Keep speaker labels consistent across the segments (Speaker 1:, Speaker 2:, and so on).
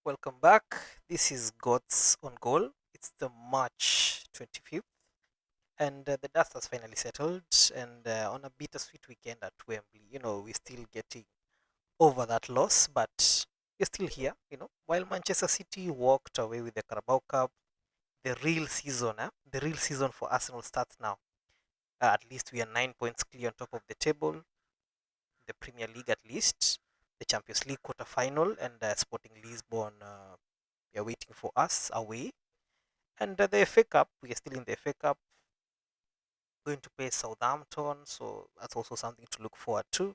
Speaker 1: Welcome back. This is God's on Goal. It's the March 25th, and the dust has finally settled. And on a bittersweet weekend at Wembley, we're still getting over that loss, but we're still here. While Manchester City walked away with the Carabao Cup, the real season for Arsenal starts now. At least we are 9 points clear on top of the table, the Premier League at least, the Champions League quarter final, and Sporting Lisbon. They are waiting for us away. And the FA Cup, we are still in the FA Cup, going to play Southampton, so that's also something to look forward to.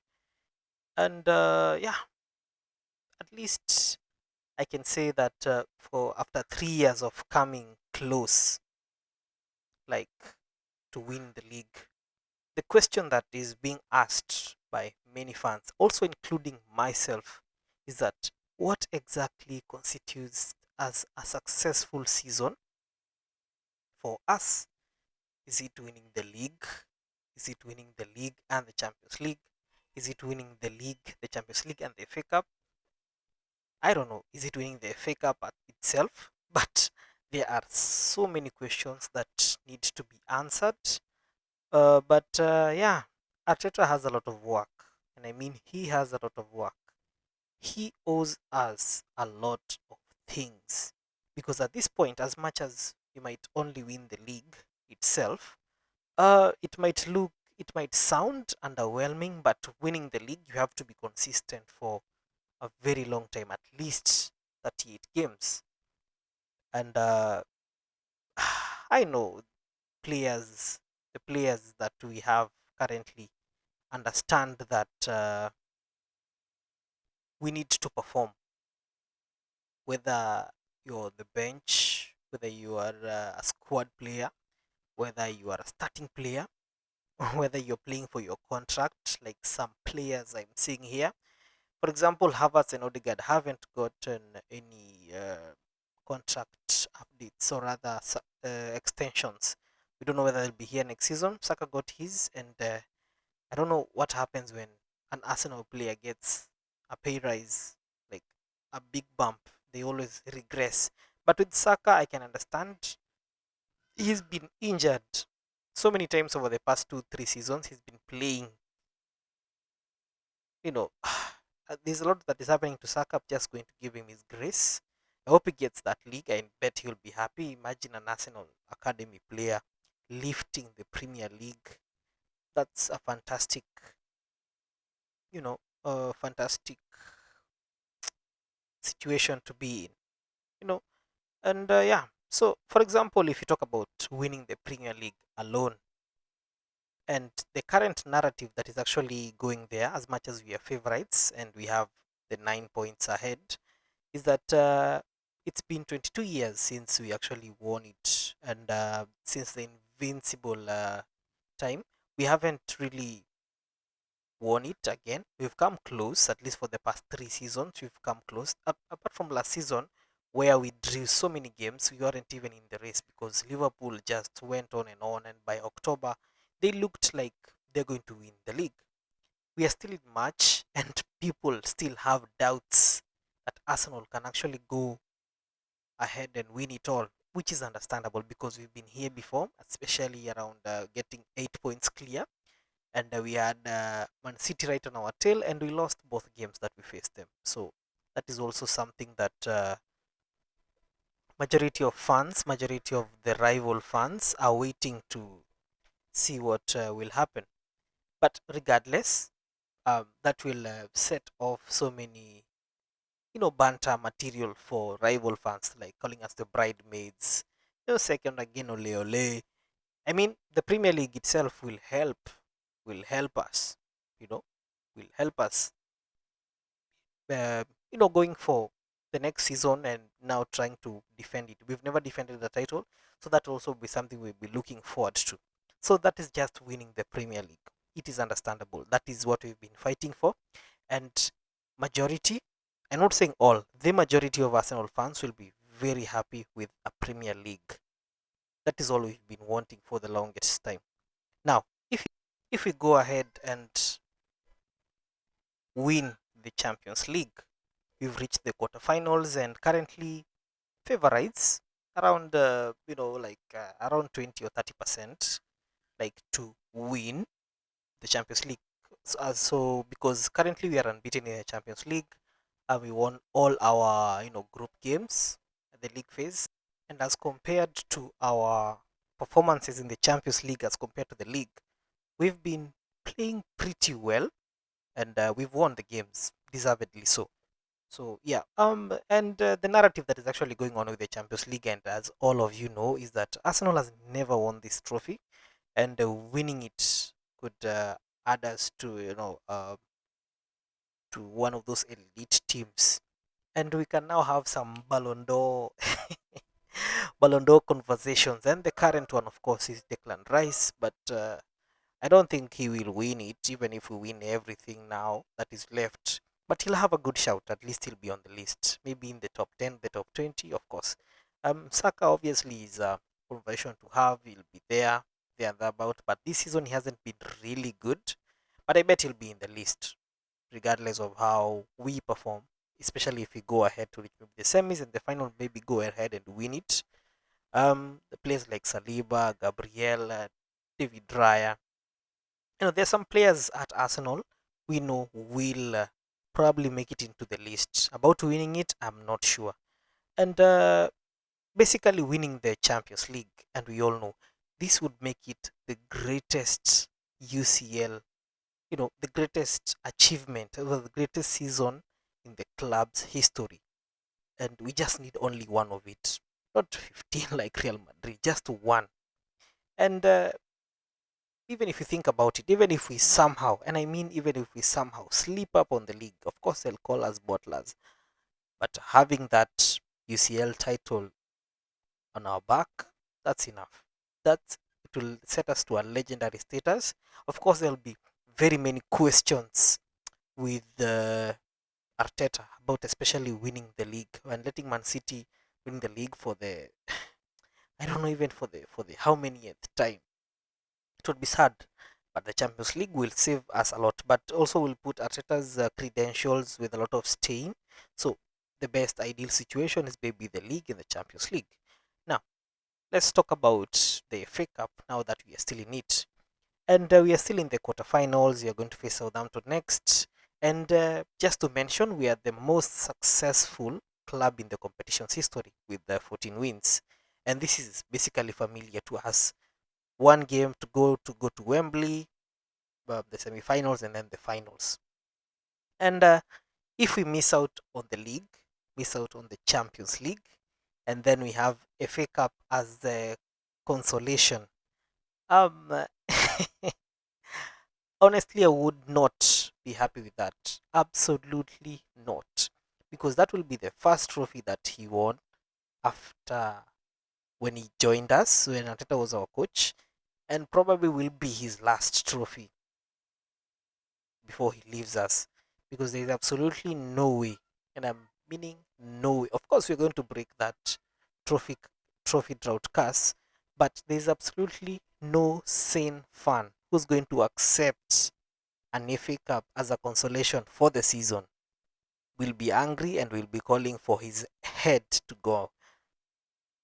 Speaker 1: And yeah, at least I can say that for after 3 years of coming close, like to win the league, the question that is being asked by many fans, also including myself, is that what exactly constitutes as a successful season for us? Is it winning the league? Is it winning the league and the Champions League? Is it winning the league, the Champions League, and the FA Cup? I don't know. Is it winning the FA Cup itself? But there are so many questions that need to be answered. But yeah, Arteta has a lot of work. And I mean, he has a lot of work. He owes us a lot of things. Because at this point, as much as you might only win the league itself, it might sound underwhelming, but winning the league, you have to be consistent for a very long time, at least 38 games. And I know the players that we have currently understand that we need to perform, whether you're the bench, whether you are a squad player, whether you are a starting player, whether you're playing for your contract, like some players I'm seeing here. For example, Havertz and Odegaard haven't gotten any contract updates or rather extensions. We don't know whether they'll be here next season. Saka got his, and I don't know what happens when an Arsenal player gets a pay rise, like a big bump. They always regress. But with Saka, I can understand. He's been injured so many times over the past 2, 3 seasons. He's been playing, you know, there's a lot that is happening to Saka. I'm just going to give him his grace. I hope he gets that league. I bet he'll be happy. Imagine an Arsenal academy player lifting the Premier League. That's a fantastic, fantastic situation to be in. You know, and yeah. So, for example, if you talk about winning the Premier League alone, and the current narrative that is actually going there, as much as we are favorites and we have the 9 points ahead, is that it's been 22 years since we actually won it, and since the invincible time, we haven't really won it again. We've come close, at least for the past 3 seasons. We've come close. Apart from last season, where we drew so many games, we weren't even in the race because Liverpool just went on, and by October, they looked like they're going to win the league. We are still in March, and people still have doubts that Arsenal can actually go ahead and win it all, which is understandable because we've been here before, especially around getting 8 points clear. And we had Man City right on our tail, and we lost both games that we faced them. So that is also something that majority of the rival fans are waiting to see what will happen. But regardless, that will set off so many banter material for rival fans, like calling us the bridesmaids, second again, ole ole. I mean, the Premier League itself will help us, you know, will help us, going for the next season and now trying to defend it. We've never defended the title, so that will also be something we'll be looking forward to. So that is just winning the Premier League. It is understandable. That is what we've been fighting for, and majority, I'm not saying all, the majority of Arsenal fans will be very happy with a Premier League. That is all we've been wanting for the longest time. Now, if we go ahead and win the Champions League, We've reached the quarterfinals, and currently favorites around around 20 or 30%, like, to win the Champions League. So because currently we are unbeaten in the Champions League, we won all our group games at the league phase, and as compared to our performances in the Champions League as compared to the league, we've been playing pretty well, and we've won the games deservedly so. So yeah, and the narrative that is actually going on with the Champions League, and as all of you know, is that Arsenal has never won this trophy, and winning it could add us to to one of those elite teams, and we can now have some Ballon d'Or Ballon d'Or conversations. And the current one, of course, is Declan Rice, but I don't think he will win it, even if we win everything now that is left. But he'll have a good shout. At least he'll be on the list. Maybe in the top 10, the top 20, of course. Saka obviously is a conversion to have. He'll be there and about. But this season he hasn't been really good. But I bet he'll be in the list, regardless of how we perform. Especially if we go ahead to reach maybe the semis and the final, maybe go ahead and win it. The players like Saliba, Gabriel, David Raya, there's some players at Arsenal we know will probably make it into the list. About winning it, I'm not sure. And basically winning the Champions League, and we all know this would make it the greatest UCL, the greatest achievement, or the greatest season in the club's history. And we just need only one of it, not 15 like Real Madrid, just one. And even if you think about it, even if we somehow, and I mean even if we somehow slip up on the league, of course they'll call us bottlers. But having that UCL title on our back, that's enough. That it will set us to a legendary status. Of course, there'll be very many questions with Arteta about especially winning the league and letting Man City win the league for the I don't know, even for the how many time. It would be sad, but the Champions League will save us a lot, but also will put Arteta's credentials with a lot of stain. So the best ideal situation is maybe the league and the Champions League. Now, let's talk about the FA Cup now that we are still in it. And we are still in the quarterfinals. We are going to face Southampton next. And just to mention, we are the most successful club in the competition's history with 14 wins. And this is basically familiar to us. One game to go to Wembley, the semi-finals, and then the finals. And if we miss out on the league, miss out on the Champions League, and then we have FA Cup as the consolation, um, honestly, I would not be happy with that. Absolutely not, because that will be the first trophy that he won after when he joined us, when Arteta was our coach, and probably will be his last trophy before he leaves us, because there is absolutely no way, and I'm meaning no way. Of course, we're going to break that trophy trophy drought curse, but there's absolutely no sane fan who's going to accept an FA Cup as a consolation for the season. Will be angry and will be calling for his head to go.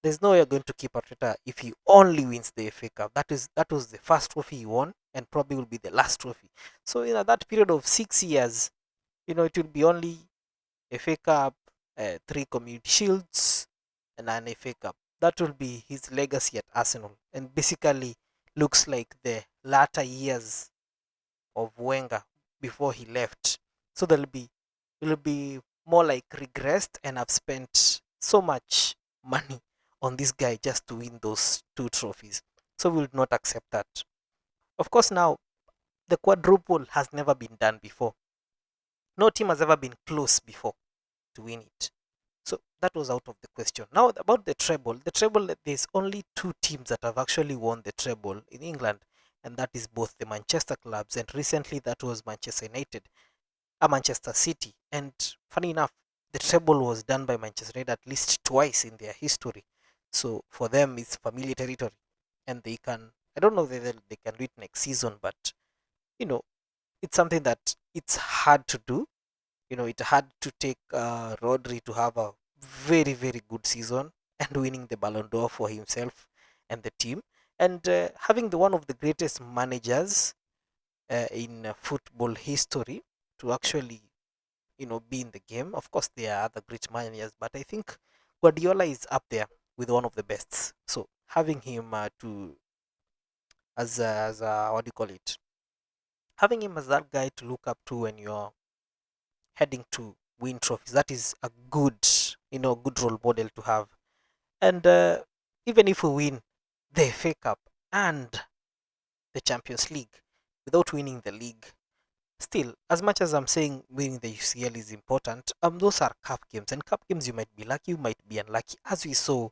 Speaker 1: There's no way you're going to keep Arteta if he only wins the FA Cup. That was the first trophy he won, and probably will be the last trophy. So that period of 6 years, it will be only FA Cup, 3 Community Shields, and an FA Cup. That will be his legacy at Arsenal, and basically looks like the latter years of Wenger before he left. So it'll be more like regressed, and I've spent so much money on this guy just to win those 2 trophies. So we will not accept that. Of course, now the quadruple has never been done before. No team has ever been close before to win it. So that was out of the question. Now about the treble, there's only 2 teams that have actually won the treble in England, and that is both the Manchester clubs, and recently that was Manchester United, Manchester City. And funny enough, the treble was done by Manchester United at least twice in their history. So for them, it's familiar territory, and they can. I don't know whether they can do it next season, but you know, it's something that it's hard to do. It had to take Rodri to have a very, very good season and winning the Ballon d'Or for himself and the team, and having the one of the greatest managers in football history to actually, be in the game. Of course, there are other great managers, but I think Guardiola is up there with one of the best. So having him to as what do you call it? Having him as that guy to look up to when you're heading to win trophies, that is a good role model to have. And even if we win the FA Cup and the Champions League without winning the league, still, as much as I'm saying winning the UCL is important, those are cup games, and cup games you might be lucky, you might be unlucky, as we saw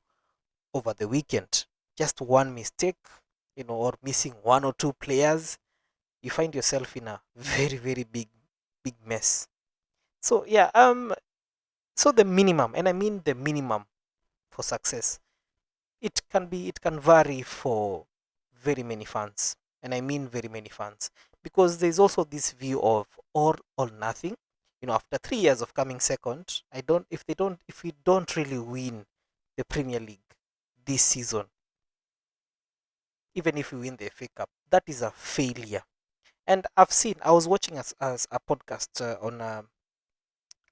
Speaker 1: over the weekend. Just one mistake, or missing one or two players, you find yourself in a very, very big mess. So yeah, so the minimum, and I mean the minimum for success, it can vary for very many fans, and I mean very many fans, because there's also this view of all or nothing. After 3 years of coming second, I don't if we don't really win the Premier League this season, even if we win the FA Cup, that is a failure. And I was watching as a podcast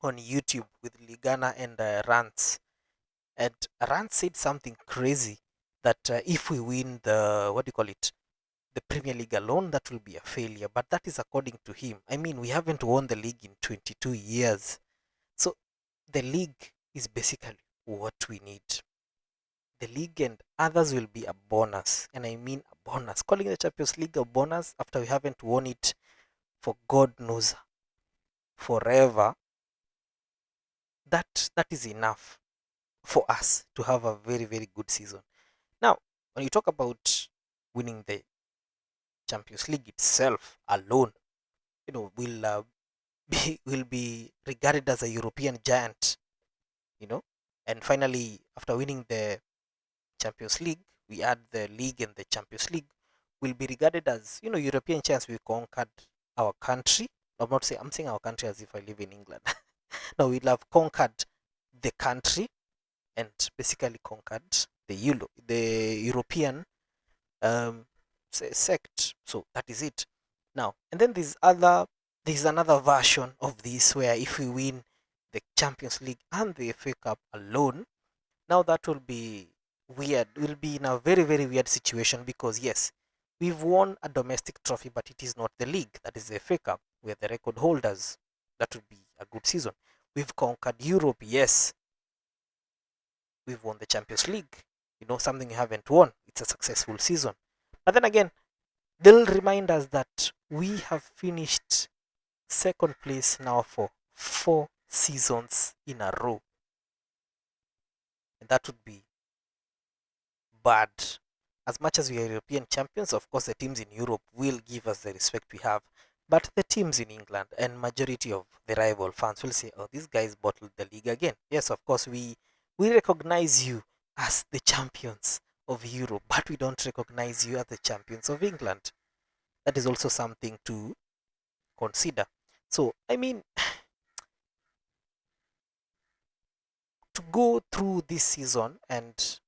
Speaker 1: on YouTube with Ligana and Rants, and Rants said something crazy that if we win the what do you call it, the Premier League alone, that will be a failure. But that is according to him. I mean, we haven't won the league in 22 years, so the league is basically what we need. The league and others will be a bonus, and I mean a bonus. Calling the Champions League a bonus after we haven't won it for God knows forever, that is enough for us to have a very, very good season. Now, when you talk about winning the Champions League itself alone, will will be regarded as a European giant, you know. And finally, after winning the Champions League, we add the league and the Champions League, will be regarded as, European giants. We conquered our country. I'm saying our country as if I live in England. No, we'll have conquered the country and basically conquered the European sect. So that is it. Now, and then there's another version of this where if we win the Champions League and the FA Cup alone, now that will be weird. We'll be in a very, very weird situation, because yes, we've won a domestic trophy, but it is not the league. That is the FA Cup. We are the record holders. That would be a good season. We've conquered Europe, yes. We've won the Champions League. Something we haven't won. It's a successful season. But then again, they'll remind us that we have finished second place now for 4 seasons in a row. And that would be bad. As much as we are European champions, of course, the teams in Europe will give us the respect we have. But the teams in England and majority of the rival fans will say, oh, these guys bottled the league again. Yes, of course, we recognize you as the champions of Europe, but we don't recognize you as the champions of England. That is also something to consider. So, I mean, to go through this season, and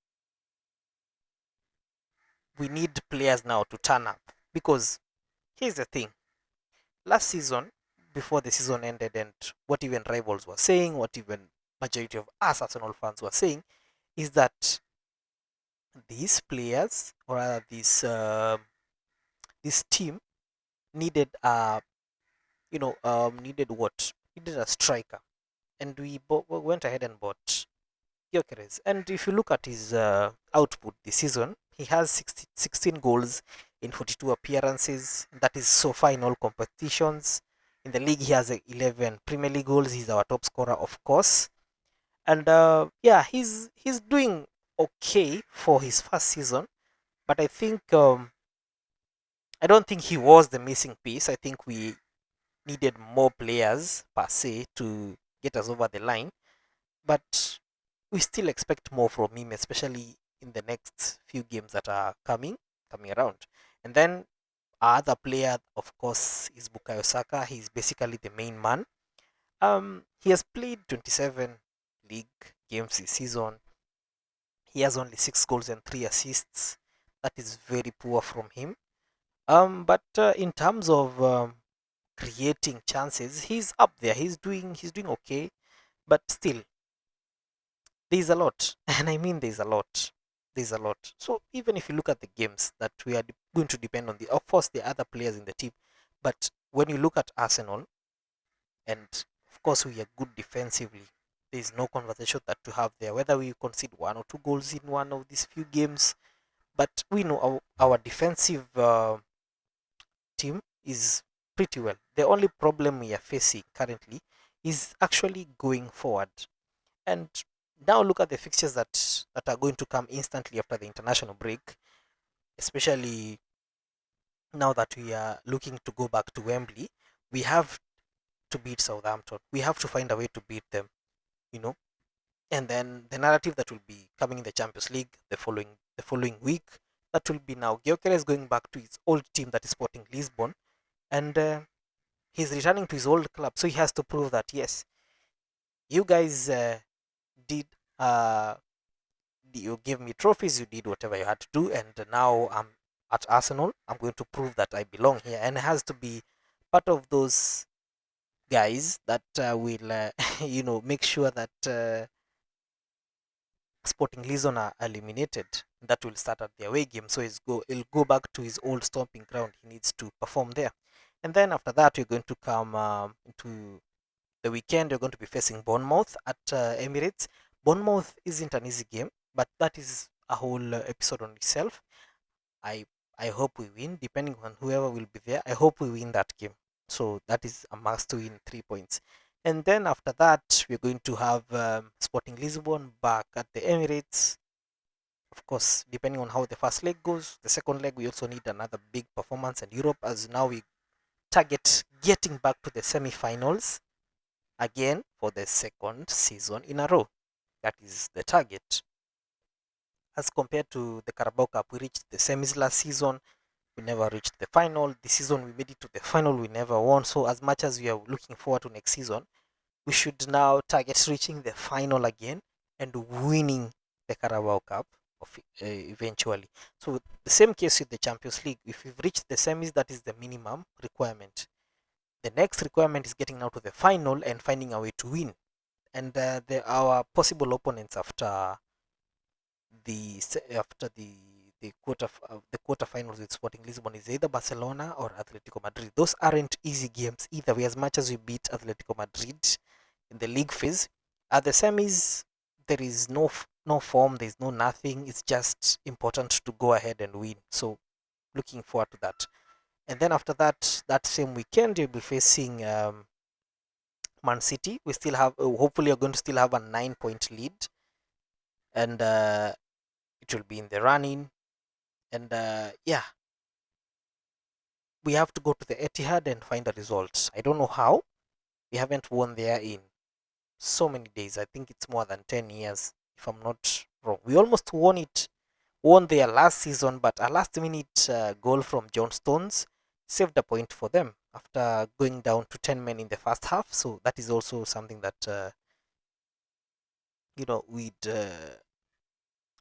Speaker 1: we need players now to turn up, because here's the thing. Last season, before the season ended, and what even rivals were saying, what even majority of us Arsenal fans were saying, is that these players, or rather this team, needed needed a striker, and we went ahead and bought Gyökeres. And if you look at his output this season, he has 16 goals in 42 appearances. That is so far in all competitions. In the league, he has 11 Premier League goals. He's our top scorer, of course. And yeah, he's doing okay for his first season. But I don't think he was the missing piece. I think we needed more players per se to get us over the line. But we still expect more from him, especially in the next few games that are coming around. And then our other player, of course, is Bukayo Saka. He's basically the main man. He has played 27 league games this season. He has only 6 goals and 3 assists. That is very poor from him. But in terms of creating chances, he's up there. He's doing okay, but still, there's a lot, and I mean there's a lot. There's a lot. So even if you look at the games that we are going to depend on, of course, the other players in the team, but when you look at Arsenal, and of course we are good defensively, there's no conversation that to have there. Whether we concede 1 or 2 goals in one of these few games, but we know our defensive team is pretty well. The only problem we are facing currently is actually going forward. And now look at the fixtures that are going to come instantly after the international break, especially now that we are looking to go back to Wembley. We have to beat Southampton. We have to find a way to beat them, you know. And then the narrative that will be coming in the Champions League the following week, that will be now Gyökeres is going back to his old team, that is Sporting Lisbon, and he's returning to his old club, so he has to prove that yes, you guys did you gave me trophies, you did whatever you had to do, and now I'm at Arsenal. I'm going to prove that I belong here, and it has to be part of those guys that will make sure that Sporting Lisbon are eliminated. That will start at the away game, so he'll go back to his old stomping ground. He needs to perform there, and then after that we're going to come into the weekend. You're going to be facing Bournemouth at Emirates. Bournemouth isn't an easy game, but that is a whole episode on itself. I I hope we win, depending on whoever will be there. I hope we win that game. So that is a must to win 3 points. And then after that, we're going to have Sporting Lisbon back at the Emirates. Of course, depending on how the first leg goes, the second leg we also need another big performance in Europe, as now we target getting back to the semi-finals again for the second season in a row. That is the target. As compared to the Carabao Cup, we reached the semis last season. We never reached the final. This season we made it to the final. We never won. So as much as we are looking forward to next season, we should now target reaching the final again and winning the Carabao Cup eventually. So the same case with the Champions League. If we've reached the semis, that is the minimum requirement. The next requirement is getting now to the final and finding a way to win. And our possible opponents after the quarterfinals with Sporting Lisbon is either Barcelona or Atletico Madrid. Those aren't easy games either way. As much as we beat Atletico Madrid in the league phase, at the semis there is no form, there is no nothing. It's just important to go ahead and win. So looking forward to that. And then after that same weekend you'll be facing Man City. We still have hopefully you're going to still have a 9-point lead, and it will be in the running. And yeah, we have to go to the Etihad and find a result. I don't know how. We haven't won there in so many days. I think it's more than 10 years, if I'm not wrong. We almost won there last season, but a last minute goal from John Stones saved a point for them after going down to 10 men in the first half. So that is also something that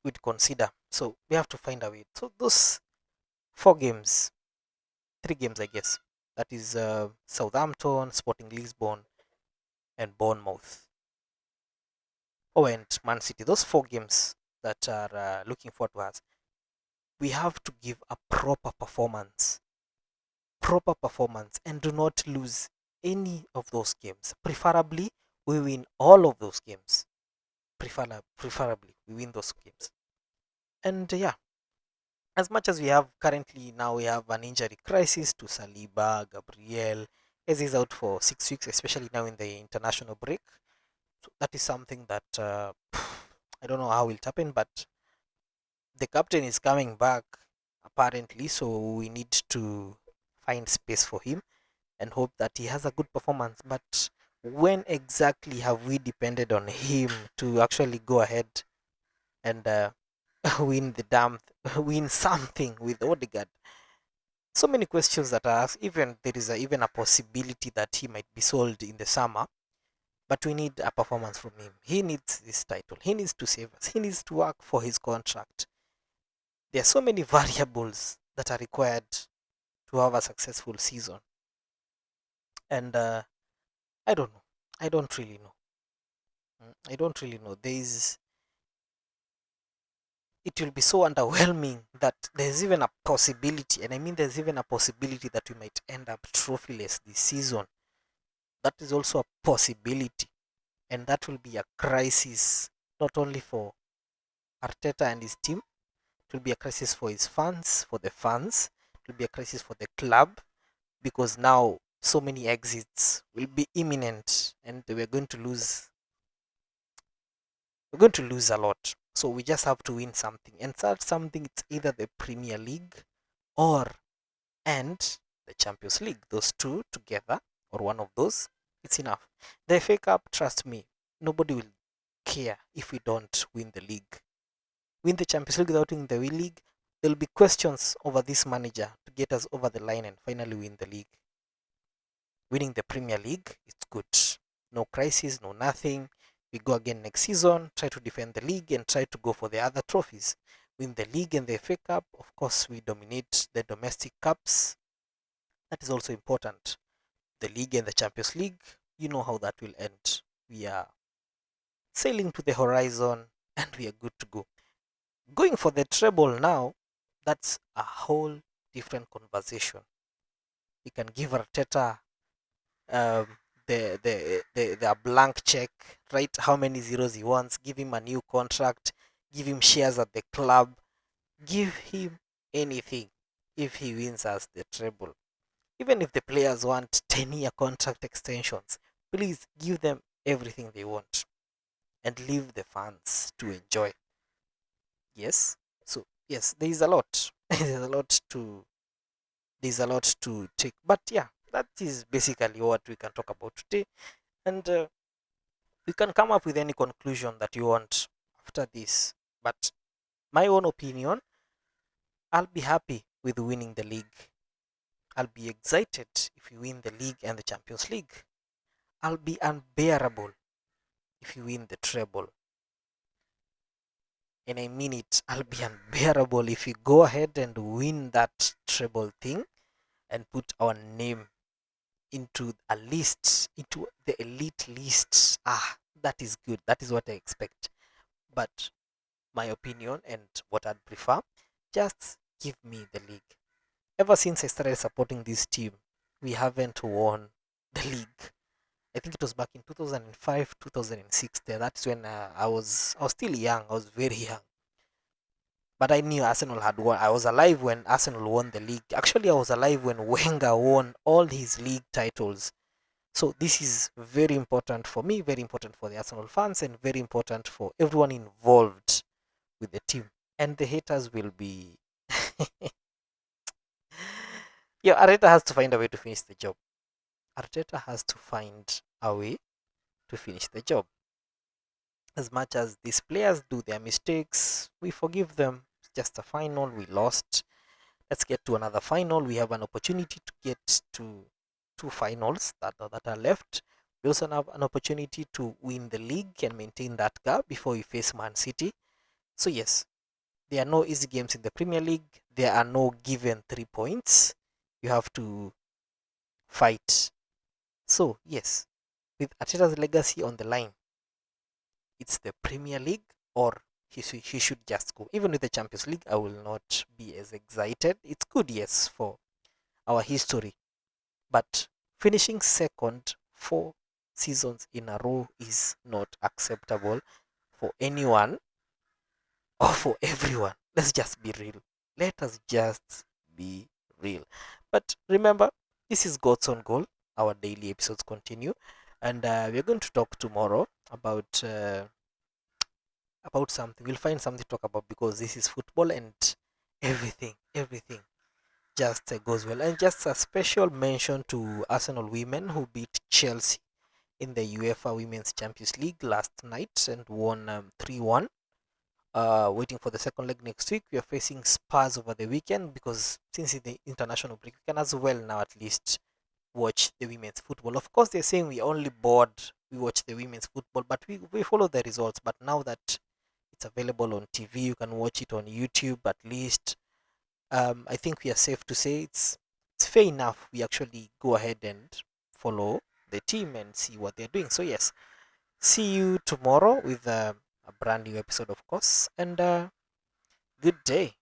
Speaker 1: we'd consider. So we have to find a way. So those 4 games, 3 games, I guess. That is Southampton, Sporting Lisbon, and Bournemouth. Oh, and Man City. Those 4 games that are looking forward to us. We have to give a proper performance, and do not lose any of those games. Preferably, we win all of those games. Preferably, we win those games. And yeah, as much as we have currently now, we have an injury crisis to Saliba, Gabriel, as he's out for 6 weeks, especially now in the international break. So that is something that I don't know how it will happen, but the captain is coming back apparently, so we need to find space for him and hope that he has a good performance. But when exactly have we depended on him to actually go ahead and win something with Odegaard? So many questions that are asked. Even there is even a possibility that he might be sold in the summer. But we need a performance from him. He needs this title. He needs to save us. He needs to work for his contract. There are so many variables that are required to have a successful season. And I don't know. I don't really know. I don't really know. It will be so underwhelming that there's even a possibility, and I mean there's even a possibility that we might end up trophyless this season. That is also a possibility, and that will be a crisis not only for Arteta and his team. It will be a crisis for his fans, for the fans. It will be a crisis for the club, because now so many exits will be imminent, and we're going to lose. We're going to lose a lot. So we just have to win something, and that something, it's either the Premier League or and the Champions League. Those two together, or one of those, it's enough. The FA Cup, trust me, nobody will care if we don't win the league. Win the Champions League without winning the league, there'll be questions over this manager to get us over the line and finally win the league. Winning the Premier League, it's good. No crisis, no nothing. We go again next season, try to defend the league and try to go for the other trophies. Win the league and the FA Cup. Of course, we dominate the domestic cups. That is also important. The league and the Champions League, you know how that will end. We are sailing to the horizon and we are good to go. Going for the treble now, that's a whole different conversation. You can give Arteta um, the blank check, write how many zeros he wants, give him a new contract, give him shares at the club, give him anything if he wins us the treble. Even if the players want 10-year contract extensions, please give them everything they want and leave the fans to enjoy. Yes. So yes, there is a lot. There's a lot to take. But yeah, that is basically what we can talk about today. And you can come up with any conclusion that you want after this. But my own opinion, I'll be happy with winning the league. I'll be excited if you win the league and the Champions League. I'll be unbearable if you win the treble. And I mean it, I'll be unbearable if you go ahead and win that treble thing and put our name into a list, into the elite lists. That is good. That is what I expect. But my opinion and what I'd prefer, just give me the league. Ever since I started supporting this team, we haven't won the league. I think it was back in 2005, 2006. That's when I was still young. I was very young. But I knew Arsenal had won. I was alive when Arsenal won the league. Actually, I was alive when Wenger won all his league titles. So this is very important for me, very important for the Arsenal fans, and very important for everyone involved with the team. And the haters will be... Yeah, Arteta has to find a way to finish the job. Arteta has to find a way to finish the job. As much as these players do their mistakes, we forgive them. It's just a final. We lost. Let's get to another final. We have an opportunity to get to two finals that are left. We also have an opportunity to win the league and maintain that gap before we face Man City. So yes, there are no easy games in the Premier League. There are no given 3 points. You have to fight. So yes, with Arteta's legacy on the line, it's the Premier League or he should just go. Even with the Champions League, I will not be as excited. It's good, yes, for our history. But finishing second 4 seasons in a row is not acceptable for anyone or for everyone. Let's just be real. Let us just be real. But remember, this is God's Own Goal. Our daily episodes continue. And we're going to talk tomorrow about something. We'll find something to talk about because this is football and everything just goes well. And just a special mention to Arsenal women who beat Chelsea in the UEFA Women's Champions League last night and won 3-1. Waiting for the second leg next week. We are facing Spurs over the weekend because since it's the international break, we can as well now at least watch the women's football. Of course, they're saying we're only bored we watch the women's football, but we follow the results. But now that it's available on TV, you can watch it on YouTube at least. I think we are safe to say it's fair enough. We actually go ahead and follow the team and see what they're doing. So yes, see you tomorrow with a brand new episode, of course, and good day.